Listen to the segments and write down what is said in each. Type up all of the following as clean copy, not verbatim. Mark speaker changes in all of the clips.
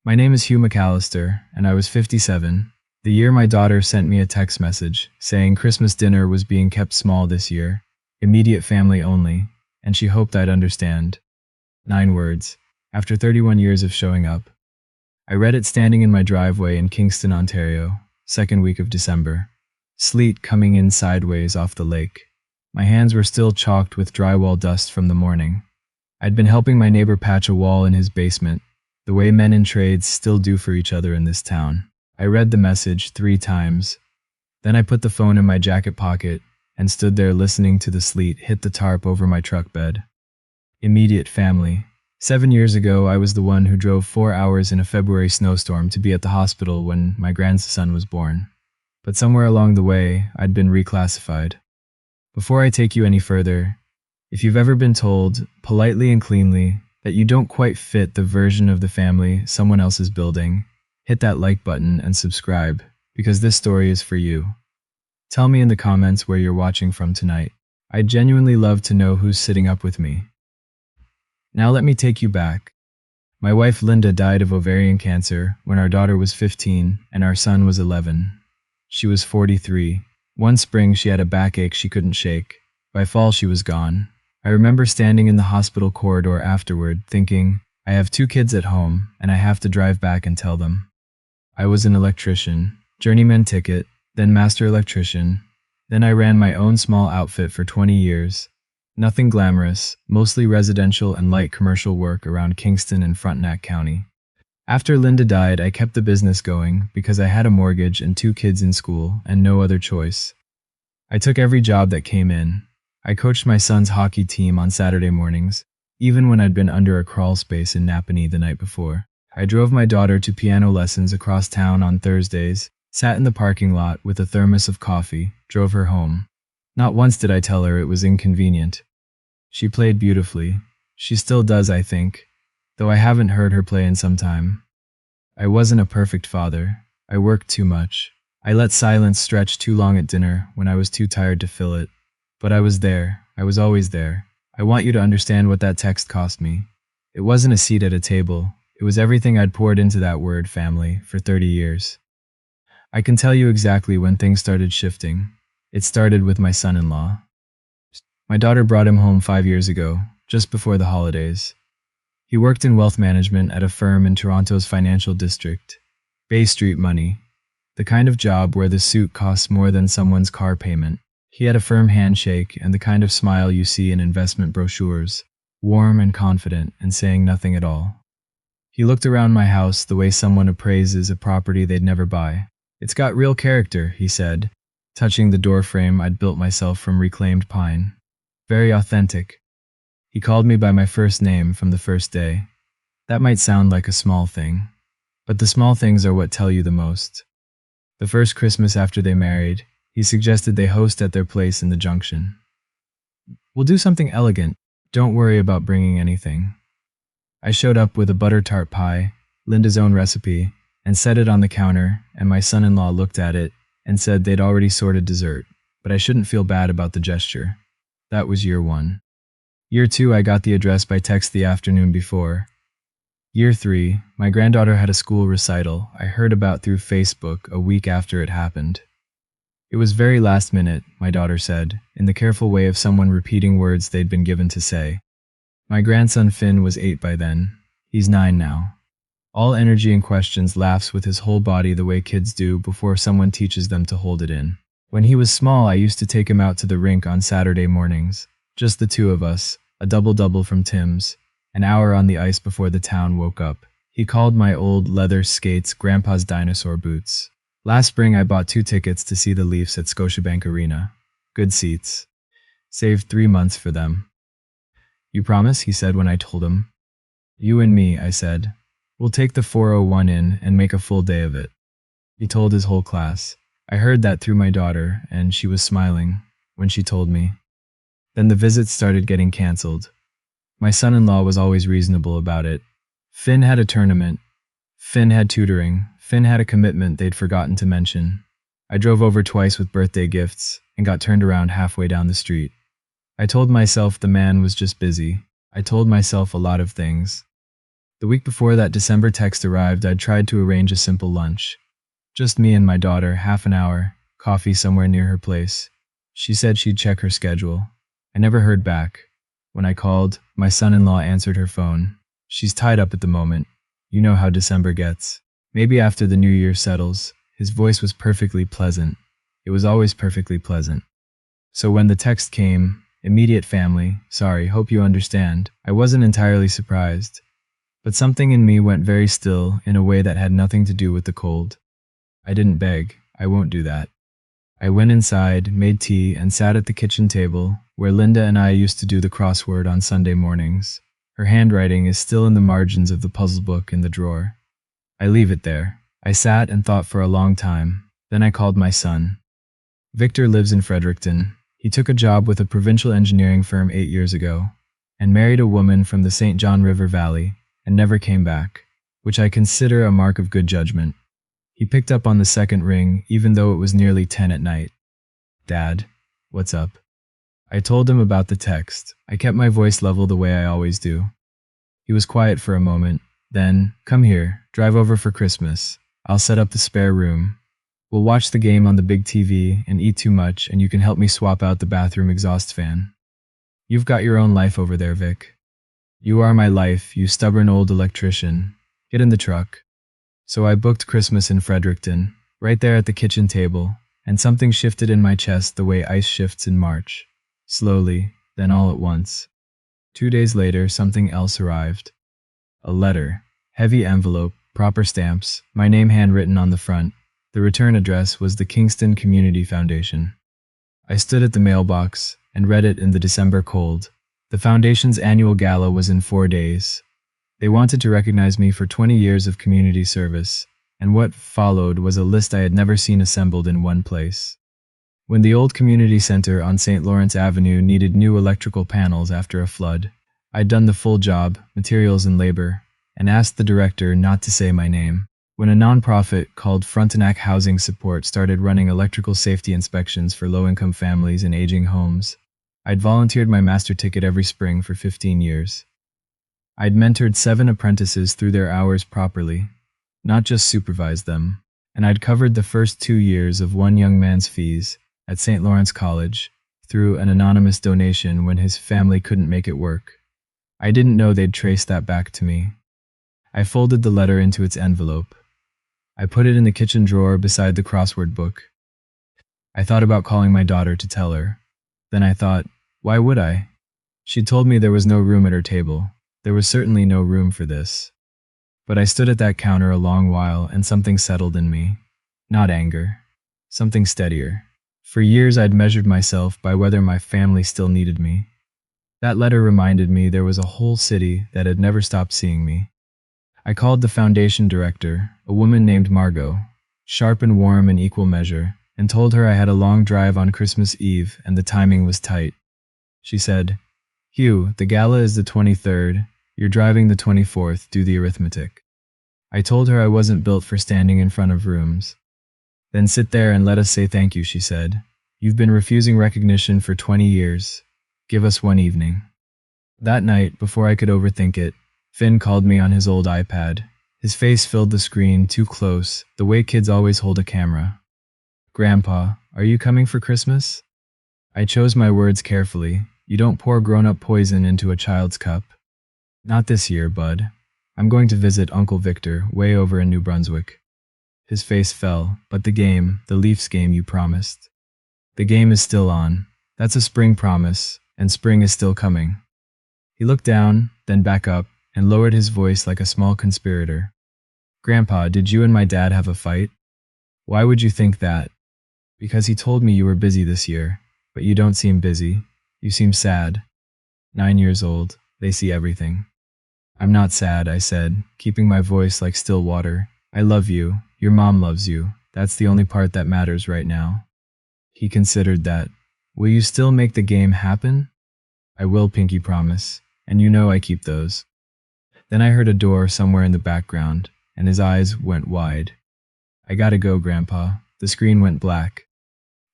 Speaker 1: My name is Hugh MacAllister, and I was 57, the year my daughter sent me a text message saying Christmas dinner was being kept small this year, immediate family only, and she hoped I'd understand. 9 words. After 31 years of showing up. I read it standing in my driveway in Kingston, Ontario, second week of December. Sleet coming in sideways off the lake. My hands were still chalked with drywall dust from the morning. I'd been helping my neighbor patch a wall in his basement, the way men in trades still do for each other in this town. I read the message 3 times. Then I put the phone in my jacket pocket and stood there listening to the sleet hit the tarp over my truck bed. Immediate family. 7 years ago, I was the one who drove 4 hours in a February snowstorm to be at the hospital when my grandson was born. But somewhere along the way, I'd been reclassified. Before I take you any further, if you've ever been told, politely and cleanly, that you don't quite fit the version of the family someone else is building, hit that like button and subscribe, because this story is for you. Tell me in the comments where you're watching from tonight. I'd genuinely love to know who's sitting up with me. Now let me take you back. My wife Linda died of ovarian cancer when our daughter was 15 and our son was 11. She was 43. One spring she had a backache she couldn't shake. By fall she was gone. I remember standing in the hospital corridor afterward thinking, I have 2 kids at home and I have to drive back and tell them. I was an electrician, journeyman ticket, then master electrician. Then I ran my own small outfit for 20 years. Nothing glamorous, mostly residential and light commercial work around Kingston and Frontenac County. After Linda died, I kept the business going because I had a mortgage and 2 kids in school and no other choice. I took every job that came in. I coached my son's hockey team on Saturday mornings, even when I'd been under a crawl space in Napanee the night before. I drove my daughter to piano lessons across town on Thursdays, sat in the parking lot with a thermos of coffee, drove her home. Not once did I tell her it was inconvenient. She played beautifully. She still does, I think, though I haven't heard her play in some time. I wasn't a perfect father. I worked too much. I let silence stretch too long at dinner when I was too tired to fill it. But I was there. I was always there. I want you to understand what that text cost me. It wasn't a seat at a table. It was everything I'd poured into that word, family, for 30 years. I can tell you exactly when things started shifting. It started with my son-in-law. My daughter brought him home 5 years ago, just before the holidays. He worked in wealth management at a firm in Toronto's financial district. Bay Street money. The kind of job where the suit costs more than someone's car payment. He had a firm handshake and the kind of smile you see in investment brochures, warm and confident and saying nothing at all. He looked around my house the way someone appraises a property they'd never buy. It's got real character, he said, touching the doorframe I'd built myself from reclaimed pine. Very authentic. He called me by my first name from the first day. That might sound like a small thing, but the small things are what tell you the most. The first Christmas after they married, he suggested they host at their place in the Junction. We'll do something elegant. Don't worry about bringing anything. I showed up with a butter tart pie, Linda's own recipe, and set it on the counter, and my son-in-law looked at it and said they'd already sorted dessert, but I shouldn't feel bad about the gesture. That was year 1. Year 2, I got the address by text the afternoon before. Year 3, my granddaughter had a school recital I heard about through Facebook a week after it happened. It was very last minute, my daughter said, in the careful way of someone repeating words they'd been given to say. My grandson Finn was 8 by then. He's 9 now. All energy and questions, laughs with his whole body the way kids do before someone teaches them to hold it in. When he was small, I used to take him out to the rink on Saturday mornings. Just the 2 of us, a double-double from Tim's, an hour on the ice before the town woke up. He called my old leather skates Grandpa's dinosaur boots. Last spring, I bought 2 tickets to see the Leafs at Scotiabank Arena. Good seats. Saved 3 months for them. You promise? He said when I told him. You and me, I said. We'll take the 401 in and make a full day of it. He told his whole class. I heard that through my daughter, and she was smiling when she told me. Then the visits started getting canceled. My son-in-law was always reasonable about it. Finn had a tournament. Finn had tutoring. Finn had a commitment they'd forgotten to mention. I drove over twice with birthday gifts and got turned around halfway down the street. I told myself the man was just busy. I told myself a lot of things. The week before that December text arrived, I'd tried to arrange a simple lunch. Just me and my daughter, half an hour, coffee somewhere near her place. She said she'd check her schedule. I never heard back. When I called, my son-in-law answered her phone. She's tied up at the moment. You know how December gets. Maybe after the new year settles. His voice was perfectly pleasant. It was always perfectly pleasant. So when the text came, immediate family, sorry, hope you understand, I wasn't entirely surprised. But something in me went very still in a way that had nothing to do with the cold. I didn't beg. I won't do that. I went inside, made tea, and sat at the kitchen table, where Linda and I used to do the crossword on Sunday mornings. Her handwriting is still in the margins of the puzzle book in the drawer. I leave it there. I sat and thought for a long time. Then I called my son. Victor lives in Fredericton. He took a job with a provincial engineering firm 8 years ago, and married a woman from the St. John River Valley, and never came back, which I consider a mark of good judgment. He picked up on the second ring, even though it was nearly 10 at night. Dad, what's up? I told him about the text. I kept my voice level the way I always do. He was quiet for a moment. Then, come here, drive over for Christmas. I'll set up the spare room. We'll watch the game on the big TV and eat too much, and you can help me swap out the bathroom exhaust fan. You've got your own life over there, Vic. You are my life, you stubborn old electrician. Get in the truck. So I booked Christmas in Fredericton, right there at the kitchen table, and something shifted in my chest the way ice shifts in March. Slowly, then all at once. 2 days later, something else arrived. A letter. Heavy envelope, proper stamps, my name handwritten on the front. The return address was the Kingston Community Foundation. I stood at the mailbox and read it in the December cold. The foundation's annual gala was in 4 days. They wanted to recognize me for 20 years of community service, and what followed was a list I had never seen assembled in one place. When the old community center on St. Lawrence Avenue needed new electrical panels after a flood, I'd done the full job, materials and labor, and asked the director not to say my name. When a nonprofit called Frontenac Housing Support started running electrical safety inspections for low-income families in aging homes, I'd volunteered my master ticket every spring for 15 years. I'd mentored 7 apprentices through their hours properly, not just supervised them, and I'd covered the first 2 years of one young man's fees at St. Lawrence College through an anonymous donation when his family couldn't make it work. I didn't know they'd trace that back to me. I folded the letter into its envelope. I put it in the kitchen drawer beside the crossword book. I thought about calling my daughter to tell her. Then I thought, why would I? She'd told me there was no room at her table. There was certainly no room for this. But I stood at that counter a long while and something settled in me. Not anger. Something steadier. For years I'd measured myself by whether my family still needed me. That letter reminded me there was a whole city that had never stopped seeing me. I called the foundation director, a woman named Margot, sharp and warm in equal measure, and told her I had a long drive on Christmas Eve and the timing was tight. She said, Hugh, the gala is the 23rd. You're driving the 24th, do the arithmetic. I told her I wasn't built for standing in front of rooms. Then sit there and let us say thank you, she said. You've been refusing recognition for 20 years. Give us one evening. That night, before I could overthink it, Finn called me on his old iPad. His face filled the screen too close, the way kids always hold a camera. Grandpa, are you coming for Christmas? I chose my words carefully. You don't pour grown-up poison into a child's cup. Not this year, bud. I'm going to visit Uncle Victor way over in New Brunswick. His face fell, but the Leafs game you promised. The game is still on. That's a spring promise, and spring is still coming. He looked down, then back up, and lowered his voice like a small conspirator. Grandpa, did you and my dad have a fight? Why would you think that? Because he told me you were busy this year, but you don't seem busy. You seem sad. 9 years old, they see everything. I'm not sad, I said, keeping my voice like still water. I love you. Your mom loves you. That's the only part that matters right now. He considered that. Will you still make the game happen? I will, Pinky promise, and you know I keep those. Then I heard a door somewhere in the background, and his eyes went wide. I gotta go, Grandpa. The screen went black.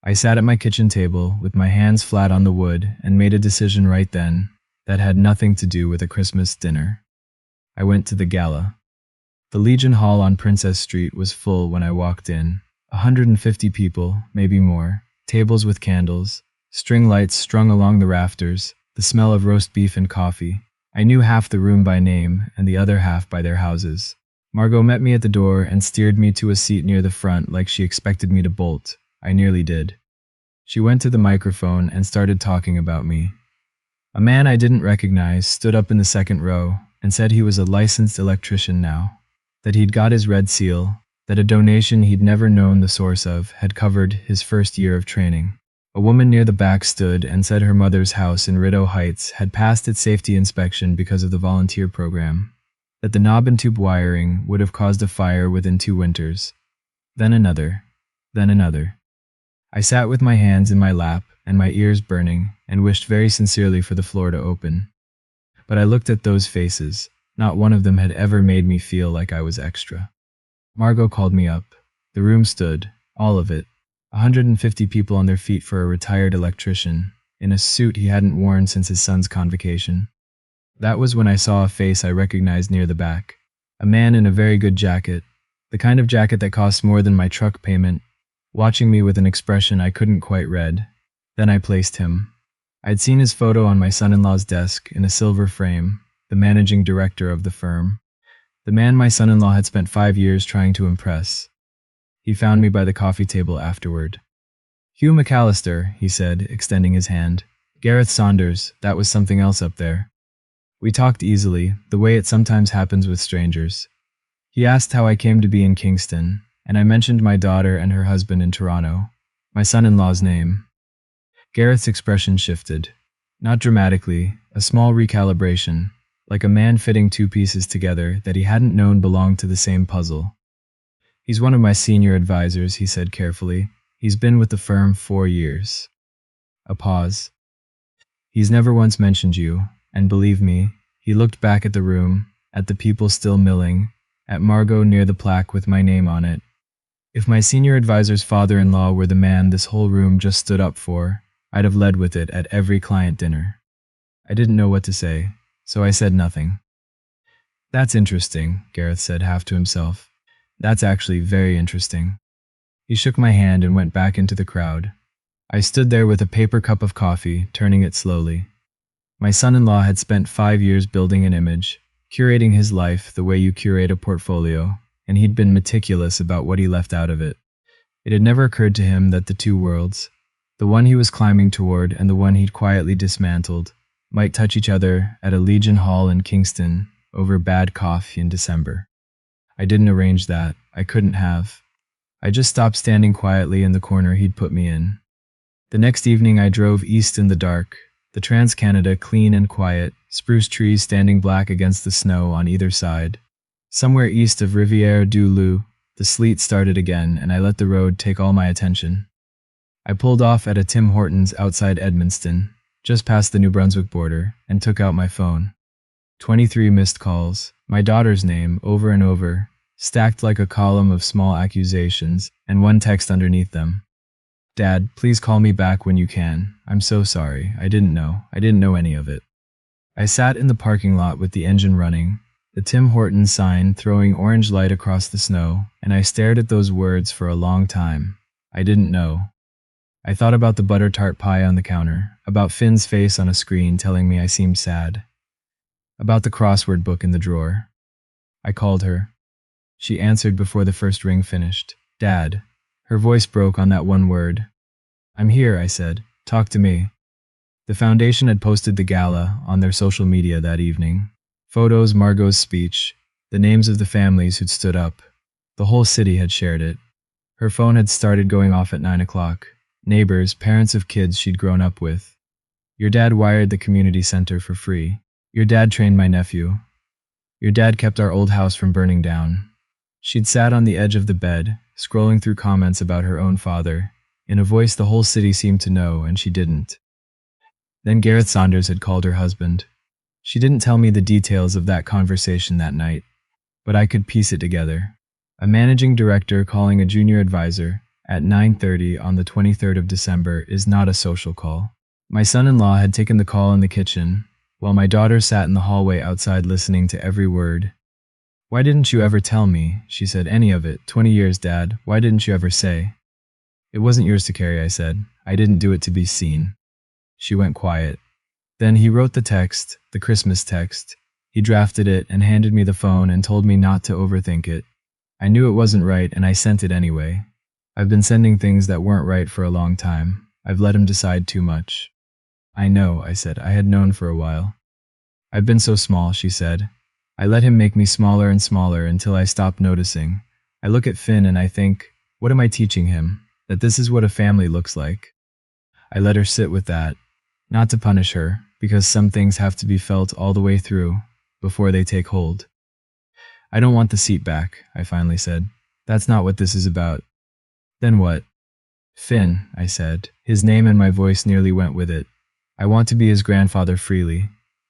Speaker 1: I sat at my kitchen table with my hands flat on the wood and made a decision right then that had nothing to do with a Christmas dinner. I went to the gala. The Legion Hall on Princess Street was full when I walked in. 150 people, maybe more, tables with candles, string lights strung along the rafters, the smell of roast beef and coffee. I knew half the room by name and the other half by their houses. Margot met me at the door and steered me to a seat near the front like she expected me to bolt. I nearly did. She went to the microphone and started talking about me. A man I didn't recognize stood up in the second row and said he was a licensed electrician now, that he'd got his red seal, that a donation he'd never known the source of had covered his first year of training. A woman near the back stood and said her mother's house in Rideau Heights had passed its safety inspection because of the volunteer program, that the knob and tube wiring would have caused a fire within 2 winters. Then another. Then another. I sat with my hands in my lap and my ears burning and wished very sincerely for the floor to open. But I looked at those faces. Not one of them had ever made me feel like I was extra. Margot called me up. The room stood, all of it, 150 people on their feet for a retired electrician, in a suit he hadn't worn since his son's convocation. That was when I saw a face I recognized near the back. A man in a very good jacket, the kind of jacket that costs more than my truck payment, watching me with an expression I couldn't quite read. Then I placed him. I'd seen his photo on my son-in-law's desk in a silver frame, the managing director of the firm. The man my son-in-law had spent 5 years trying to impress. He found me by the coffee table afterward. "Hugh MacAllister," he said, extending his hand. "Gareth Saunders, that was something else up there." We talked easily, the way it sometimes happens with strangers. He asked how I came to be in Kingston, and I mentioned my daughter and her husband in Toronto, my son-in-law's name. Gareth's expression shifted. Not dramatically, a small recalibration, like a man fitting 2 pieces together that he hadn't known belonged to the same puzzle. "He's one of my senior advisors," he said carefully. "He's been with the firm 4 years. A pause. "He's never once mentioned you, and believe me," he looked back at the room, at the people still milling, at Margot near the plaque with my name on it. "If my senior advisor's father-in-law were the man this whole room just stood up for, I'd have led with it at every client dinner." I didn't know what to say, so I said nothing. "That's interesting," Gareth said half to himself. "That's actually very interesting." He shook my hand and went back into the crowd. I stood there with a paper cup of coffee, turning it slowly. My son-in-law had spent 5 years building an image, curating his life the way you curate a portfolio, and he'd been meticulous about what he left out of it. It had never occurred to him that the 2 worlds, the one he was climbing toward and the one he'd quietly dismantled, might touch each other at a Legion Hall in Kingston over bad coffee in December. I didn't arrange that. I couldn't have. I just stopped standing quietly in the corner he'd put me in. The next evening I drove east in the dark, the Trans-Canada clean and quiet, spruce trees standing black against the snow on either side. Somewhere east of Rivière du Loup, the sleet started again and I let the road take all my attention. I pulled off at a Tim Hortons outside Edmundston, just past the New Brunswick border, and took out my phone. 23 missed calls, my daughter's name over and over, stacked like a column of small accusations, and one text underneath them. "Dad, please call me back when you can. I'm so sorry. I didn't know any of it." I sat in the parking lot with the engine running, the Tim Hortons sign throwing orange light across the snow, and I stared at those words for a long time. I didn't know. I thought about the butter tart pie on the counter, about Finn's face on a screen telling me I seemed sad, about the crossword book in the drawer. I called her. She answered before the first ring finished. "Dad." Her voice broke on that one word. "I'm here," I said. "Talk to me." The foundation had posted the gala on their social media that evening. Photos, Margot's speech, the names of the families who'd stood up. The whole city had shared it. Her phone had started going off at 9 o'clock. Neighbors, parents of kids she'd grown up with. "Your dad wired the community center for free. Your dad trained my nephew. Your dad kept our old house from burning down." She'd sat on the edge of the bed, scrolling through comments about her own father, in a voice the whole city seemed to know, and she didn't. Then Gareth Saunders had called her husband. She didn't tell me the details of that conversation that night, but I could piece it together. A managing director calling a junior advisor at 9:30 on the 23rd of December is not a social call. My son-in-law had taken the call in the kitchen, while my daughter sat in the hallway outside listening to every word. "Why didn't you ever tell me?" she said. "Any of it. 20 years, Dad. Why didn't you ever say?" "It wasn't yours to carry," I said. "I didn't do it to be seen." She went quiet. Then he wrote the text, the Christmas text. He drafted it and handed me the phone and told me not to overthink it. I knew it wasn't right and I sent it anyway. I've been sending things that weren't right for a long time. I've let him decide too much. "I know," I said. "I had known for a while." "I've been so small," she said. "I let him make me smaller and smaller until I stopped noticing. I look at Finn and I think, what am I teaching him? That this is what a family looks like." I let her sit with that, not to punish her, because some things have to be felt all the way through before they take hold. "I don't want the seat back," I finally said. "That's not what this is about." "Then what?" "Finn," I said. His name and my voice nearly went with it. "I want to be his grandfather freely.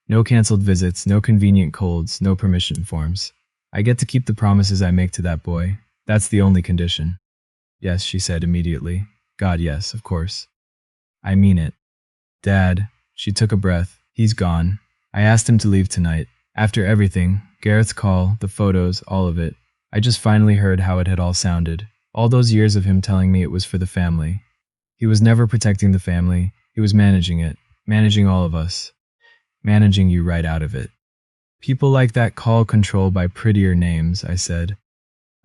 Speaker 1: No canceled visits, no convenient colds, no permission forms. I get to keep the promises I make to that boy. That's the only condition." "Yes," she said immediately. "God, yes, of course. I mean it." "Dad," she took a breath. "He's gone. I asked him to leave tonight. After everything, Gareth's call, the photos, all of it. I just finally heard how it had all sounded. All those years of him telling me it was for the family. He was never protecting the family. He was managing it. Managing all of us. Managing you right out of it. People like that call control by prettier names," I said.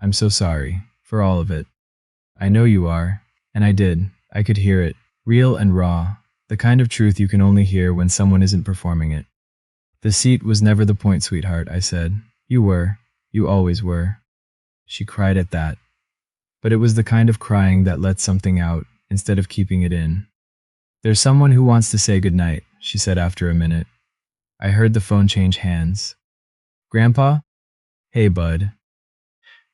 Speaker 1: "I'm so sorry. For all of it." "I know you are." And I did. I could hear it. Real and raw. The kind of truth you can only hear when someone isn't performing it. "The seat was never the point, sweetheart," I said. "You were. You always were." She cried at that. But it was the kind of crying that lets something out instead of keeping it in. "There's someone who wants to say goodnight," she said after a minute. I heard the phone change hands. "Grandpa?" "Hey, bud."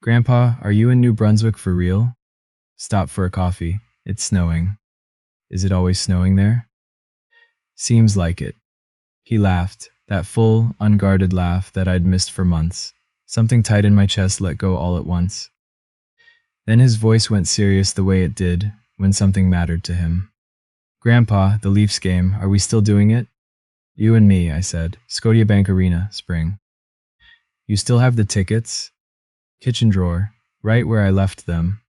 Speaker 1: "Grandpa, are you in New Brunswick for real?" "Stop for a coffee. It's snowing." "Is it always snowing there?" "Seems like it." He laughed, that full, unguarded laugh that I'd missed for months. Something tight in my chest let go all at once. Then his voice went serious the way it did when something mattered to him. "Grandpa, the Leafs game, are we still doing it?" "You and me," I said. "Scotiabank Arena, spring." "You still have the tickets?" "Kitchen drawer, right where I left them."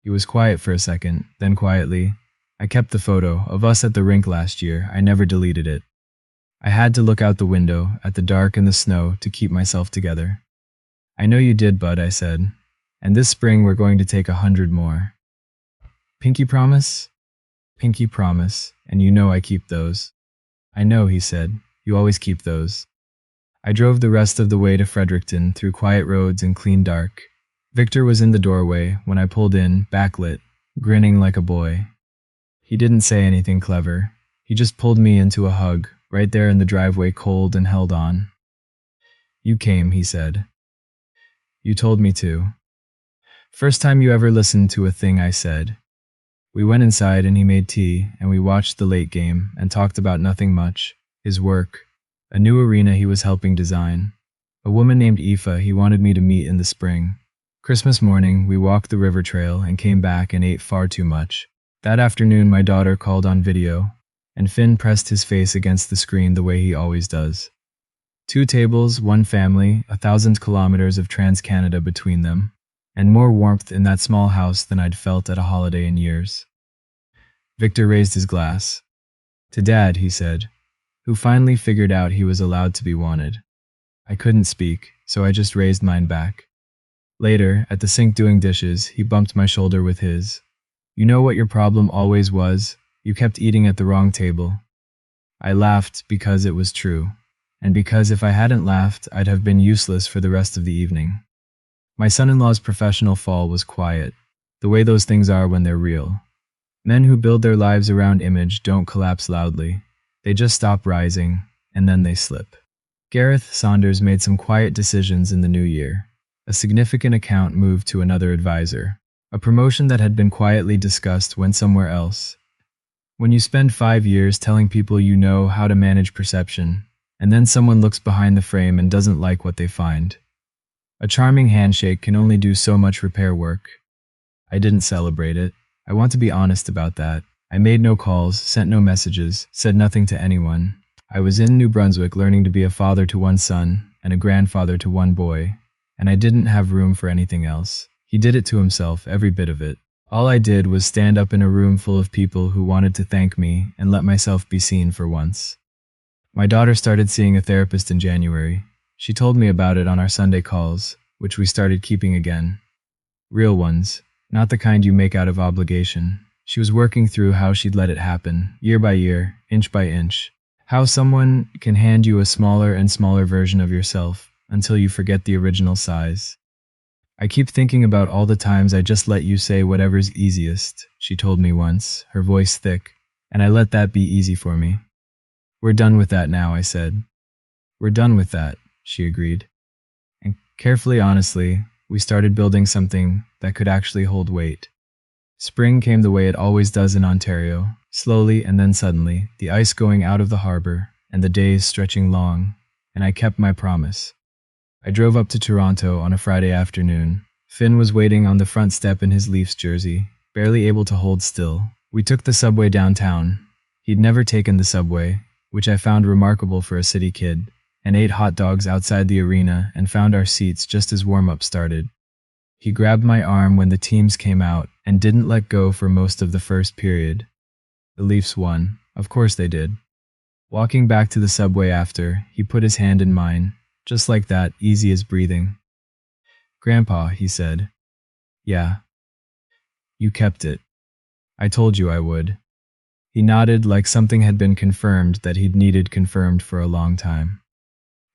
Speaker 1: He was quiet for a second, then quietly, "I kept the photo of us at the rink last year. I never deleted it. I had to look out the window at the dark and the snow to keep myself together." "I know you did, bud," I said. "And this spring we're going to take 100 more." "Pinky promise?" "Pinky promise, and you know I keep those." "I know," he said. "You always keep those." I drove the rest of the way to Fredericton through quiet roads and clean dark. Victor was in the doorway when I pulled in, backlit, grinning like a boy. He didn't say anything clever. He just pulled me into a hug, right there in the driveway, cold, and held on. "You came," he said. "You told me to." "First time you ever listened to a thing I said." We went inside and he made tea, and we watched the late game and talked about nothing much. His work, a new arena he was helping design, a woman named Aoife he wanted me to meet in the spring. Christmas morning, we walked the river trail and came back and ate far too much. That afternoon, my daughter called on video, and Finn pressed his face against the screen the way he always does. 2 tables, 1 family, 1,000 kilometers of Trans-Canada between them, and more warmth in that small house than I'd felt at a holiday in years. Victor raised his glass. "To Dad," he said, who finally figured out he was allowed to be wanted. I couldn't speak, so I just raised mine back. Later, at the sink doing dishes, he bumped my shoulder with his. "You know what your problem always was? You kept eating at the wrong table." I laughed because it was true, and because if I hadn't laughed, I'd have been useless for the rest of the evening. My son-in-law's professional fall was quiet, the way those things are when they're real. Men who build their lives around image don't collapse loudly. They just stop rising, and then they slip. Gareth Saunders made some quiet decisions in the new year. A significant account moved to another advisor. A promotion that had been quietly discussed went somewhere else. When you spend 5 years telling people you know how to manage perception, and then someone looks behind the frame and doesn't like what they find, a charming handshake can only do so much repair work. I didn't celebrate it. I want to be honest about that. I made no calls, sent no messages, said nothing to anyone. I was in New Brunswick learning to be a father to one son and a grandfather to one boy, and I didn't have room for anything else. He did it to himself, every bit of it. All I did was stand up in a room full of people who wanted to thank me and let myself be seen for once. My daughter started seeing a therapist in January. She told me about it on our Sunday calls, which we started keeping again. Real ones, not the kind you make out of obligation. She was working through how she'd let it happen, year by year, inch by inch. How someone can hand you a smaller and smaller version of yourself until you forget the original size. I keep thinking about all the times I just let you say whatever's easiest, she told me once, her voice thick, and I let that be easy for me. We're done with that now, I said. We're done with that, she agreed. And carefully, honestly, we started building something that could actually hold weight. Spring came the way it always does in Ontario, slowly and then suddenly, the ice going out of the harbor and the days stretching long, and I kept my promise. I drove up to Toronto on a Friday afternoon. Finn was waiting on the front step in his Leafs jersey, barely able to hold still. We took the subway downtown. He'd never taken the subway, which I found remarkable for a city kid, and ate hot dogs outside the arena and found our seats just as warm-up started. He grabbed my arm when the teams came out and didn't let go for most of the first period. The Leafs won. Of course they did. Walking back to the subway after, he put his hand in mine, just like that, easy as breathing. "Grandpa," he said. "Yeah. You kept it. I told you I would." He nodded like something had been confirmed that he'd needed confirmed for a long time.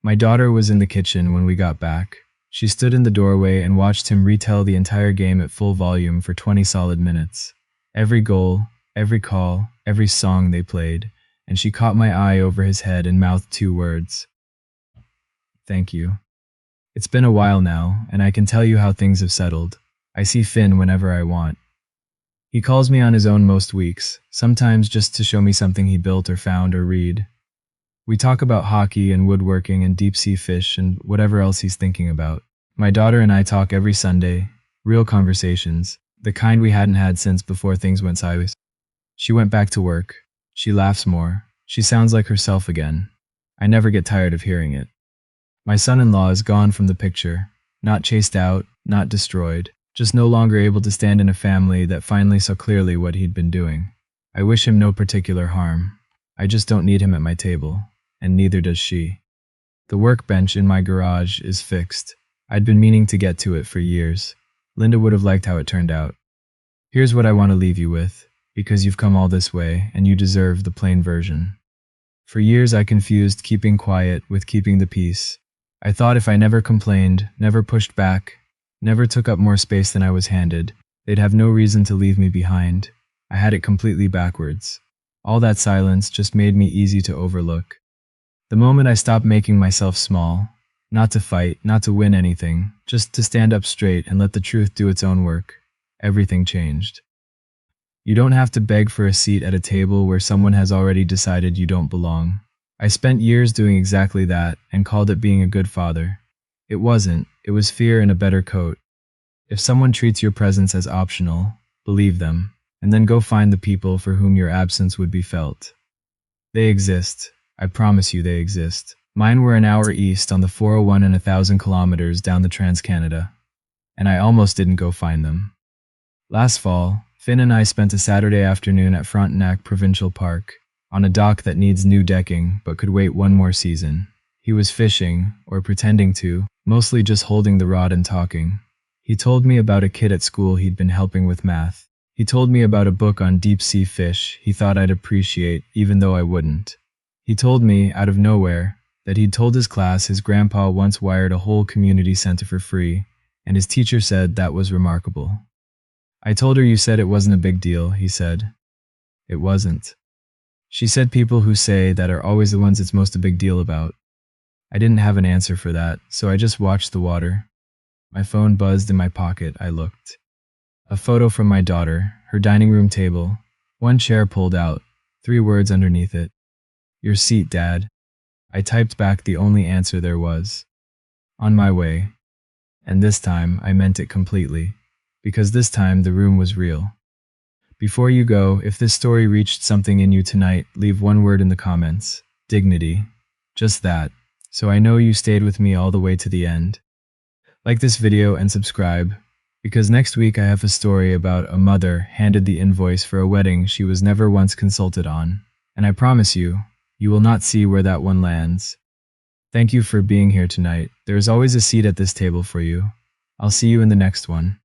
Speaker 1: My daughter was in the kitchen when we got back. She stood in the doorway and watched him retell the entire game at full volume for 20 solid minutes. Every goal, every call, every song they played, and she caught my eye over his head and mouthed 2 words. "Thank you." It's been a while now, and I can tell you how things have settled. I see Finn whenever I want. He calls me on his own most weeks, sometimes just to show me something he built or found or read. We talk about hockey and woodworking and deep-sea fish and whatever else he's thinking about. My daughter and I talk every Sunday, real conversations, the kind we hadn't had since before things went sideways. She went back to work. She laughs more. She sounds like herself again. I never get tired of hearing it. My son-in-law is gone from the picture, not chased out, not destroyed, just no longer able to stand in a family that finally saw clearly what he'd been doing. I wish him no particular harm. I just don't need him at my table, and neither does she. The workbench in my garage is fixed. I'd been meaning to get to it for years. Linda would have liked how it turned out. Here's what I want to leave you with, because you've come all this way, and you deserve the plain version. For years I confused keeping quiet with keeping the peace. I thought if I never complained, never pushed back, never took up more space than I was handed, they'd have no reason to leave me behind. I had it completely backwards. All that silence just made me easy to overlook. The moment I stopped making myself small, not to fight, not to win anything, just to stand up straight and let the truth do its own work, everything changed. You don't have to beg for a seat at a table where someone has already decided you don't belong. I spent years doing exactly that and called it being a good father. It wasn't, it was fear in a better coat. If someone treats your presence as optional, believe them, and then go find the people for whom your absence would be felt. They exist. I promise you they exist. Mine were an hour east on the 401 and 1,000 kilometers down the Trans-Canada, and I almost didn't go find them. Last fall, Finn and I spent a Saturday afternoon at Frontenac Provincial Park, on a dock that needs new decking but could wait one more season. He was fishing, or pretending to, mostly just holding the rod and talking. He told me about a kid at school he'd been helping with math. He told me about a book on deep-sea fish he thought I'd appreciate even though I wouldn't. He told me, out of nowhere, that he'd told his class his grandpa once wired a whole community center for free, and his teacher said that was remarkable. I told her you said it wasn't a big deal, he said. It wasn't. She said people who say that are always the ones it's most a big deal about. I didn't have an answer for that, so I just watched the water. My phone buzzed in my pocket. I looked. A photo from my daughter, her dining room table, one chair pulled out, 3 words underneath it. Your seat, Dad. I typed back the only answer there was. On my way. And this time, I meant it completely, because this time the room was real. Before you go, if this story reached something in you tonight, leave 1 word in the comments. dignity. Just that. So I know you stayed with me all the way to the end. Like this video and subscribe, because next week I have a story about a mother handed the invoice for a wedding she was never once consulted on. And I promise you, you will not see where that one lands. Thank you for being here tonight. There is always a seat at this table for you. I'll see you in the next one.